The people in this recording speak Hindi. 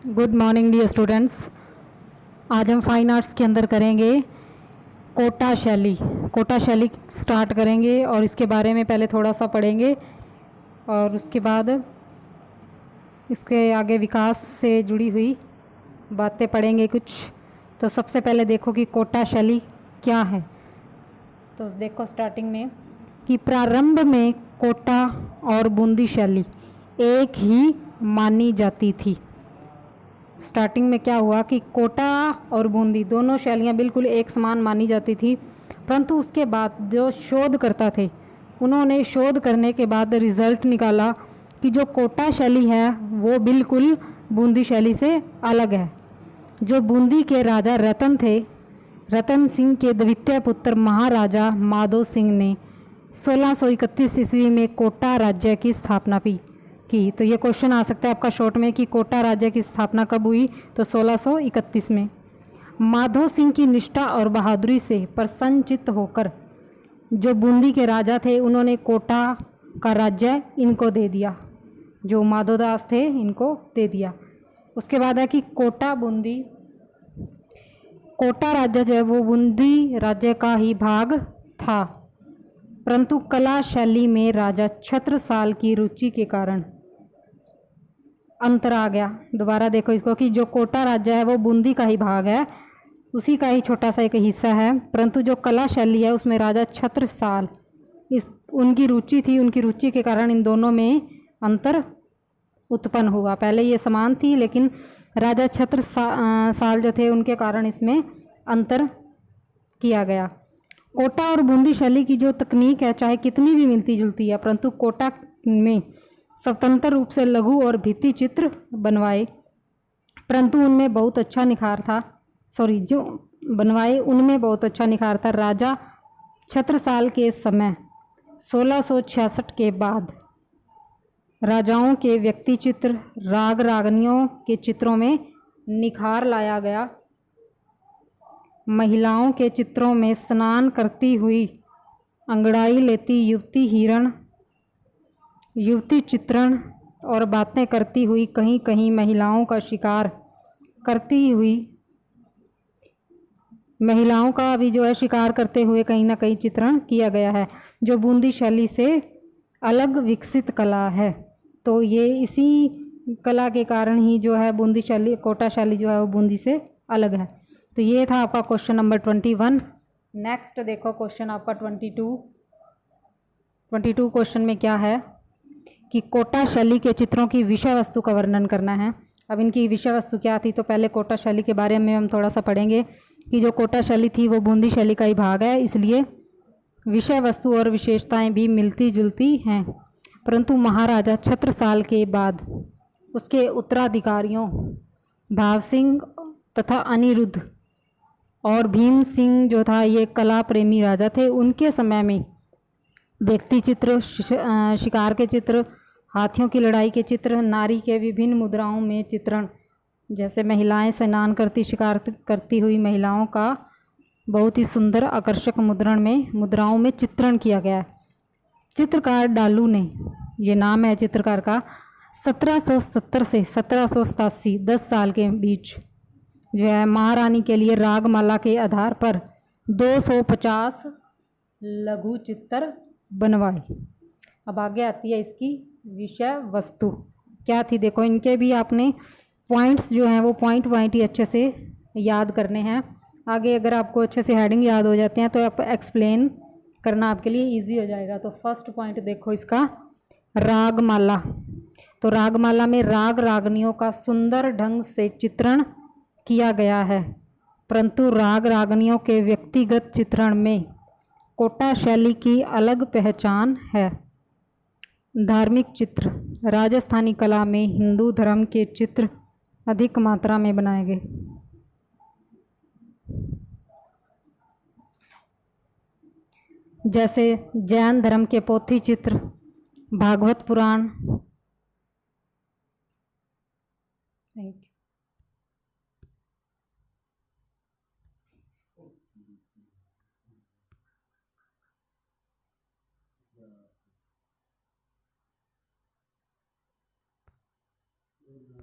Good morning dear students. आज हम फाइन आर्ट्स के अंदर करेंगे कोटा शैली। कोटा शैली स्टार्ट करेंगे और इसके बारे में पहले थोड़ा सा पढ़ेंगे और उसके बाद इसके आगे विकास से जुड़ी हुई बातें पढ़ेंगे कुछ। तो सबसे पहले देखो कि कोटा शैली क्या है। तो देखो स्टार्टिंग में कि प्रारंभ में कोटा और बूंदी शैली एक ही मानी जाती थी। स्टार्टिंग में क्या हुआ कि कोटा और बूंदी दोनों शैलियाँ बिल्कुल एक समान मानी जाती थी, परंतु उसके बाद जो शोधकर्ता थे उन्होंने शोध करने के बाद रिज़ल्ट निकाला कि जो कोटा शैली है वो बिल्कुल बूंदी शैली से अलग है। जो बूंदी के राजा रतन थे, रतन सिंह के द्वितीय पुत्र महाराजा माधो सिंह ने 1631 ईस्वी में कोटा राज्य की स्थापना की। तो ये क्वेश्चन आ सकता है आपका शॉर्ट में कि कोटा राज्य की स्थापना कब हुई, तो 1631 में। माधो सिंह की निष्ठा और बहादुरी से प्रसन्नचित्त होकर जो बूंदी के राजा थे उन्होंने कोटा का राज्य इनको दे दिया, जो माधोदास थे इनको दे दिया। उसके बाद है कि कोटा बूंदी, कोटा राज्य जो है वो बूंदी राज्य का ही भाग था, परंतु कला शैली में राजा छत्रसाल की रुचि के कारण अंतर आ गया। दोबारा देखो इसको कि जो कोटा राज्य है वो बूंदी का ही भाग है, उसी का ही छोटा सा एक हिस्सा है, परंतु जो कला शैली है उसमें राजा छत्रसाल उनकी रुचि थी, उनकी रुचि के कारण इन दोनों में अंतर उत्पन्न हुआ। पहले ये समान थी लेकिन राजा छत्रसाल जो थे उनके कारण इसमें अंतर किया गया। कोटा और बूंदी शैली की जो तकनीक है चाहे कितनी भी मिलती जुलती है, परंतु कोटा में स्वतंत्र रूप से लघु और भित्ति चित्र बनवाए, परंतु उनमें बहुत अच्छा निखार था। जो बनवाए उनमें बहुत अच्छा निखार था। राजा छत्रसाल के समय 1666 के बाद राजाओं के व्यक्ति चित्र, राग रागनियों के चित्रों में निखार लाया गया। महिलाओं के चित्रों में स्नान करती हुई, अंगड़ाई लेती युवती हिरण, युवती चित्रण और बातें करती हुई, कहीं कहीं महिलाओं का शिकार करती हुई, महिलाओं का भी जो है शिकार करते हुए कहीं ना कहीं चित्रण किया गया है, जो बूंदी शैली से अलग विकसित कला है। तो ये इसी कला के कारण ही जो है बूंदी शैली, कोटा शैली जो है वो बूंदी से अलग है। तो ये था आपका क्वेश्चन नंबर 21। नेक्स्ट देखो क्वेश्चन आपका 22 क्वेश्चन में क्या है कि कोटा शैली के चित्रों की विषय वस्तु का वर्णन करना है। अब इनकी विषय वस्तु क्या थी, तो पहले कोटा शैली के बारे में हम थोड़ा सा पढ़ेंगे कि जो कोटा शैली थी वो बूंदी शैली का ही भाग है, इसलिए विषय वस्तु और विशेषताएं भी मिलती जुलती हैं। परंतु महाराजा छत्रसाल के बाद उसके उत्तराधिकारियों भाव सिंह तथा अनिरुद्ध और भीम सिंह जो था ये कला प्रेमी राजा थे, उनके समय में व्यक्ति चित्र, शिकार के चित्र, हाथियों की लड़ाई के चित्र, नारी के विभिन्न मुद्राओं में चित्रण, जैसे महिलाएं स्नान करती, शिकार करती हुई महिलाओं का बहुत ही सुंदर आकर्षक मुद्राओं में चित्रण किया गया है। चित्रकार डालू ने, ये नाम है चित्रकार का, 1770 से 1787 10 साल के बीच जो है महारानी के लिए रागमाला के आधार पर 250 लघु चित्र बनवाए। अब आगे आती है इसकी विषय वस्तु क्या थी। देखो इनके भी आपने पॉइंट्स जो हैं वो पॉइंट ही अच्छे से याद करने हैं। आगे अगर आपको अच्छे से हेडिंग याद हो जाते हैं तो आप एक्सप्लेन करना आपके लिए इजी हो जाएगा। तो फर्स्ट पॉइंट देखो इसका, रागमाला। तो रागमाला में राग रागनियों का सुंदर ढंग से चित्रण किया गया है, परंतु राग रागनियों के व्यक्तिगत चित्रण में कोटा शैली की अलग पहचान है। धार्मिक चित्र, राजस्थानी कला में हिंदू धर्म के चित्र अधिक मात्रा में बनाए गए। जैसे जैन धर्म के पोथी चित्र, भागवत पुराण। Thank you.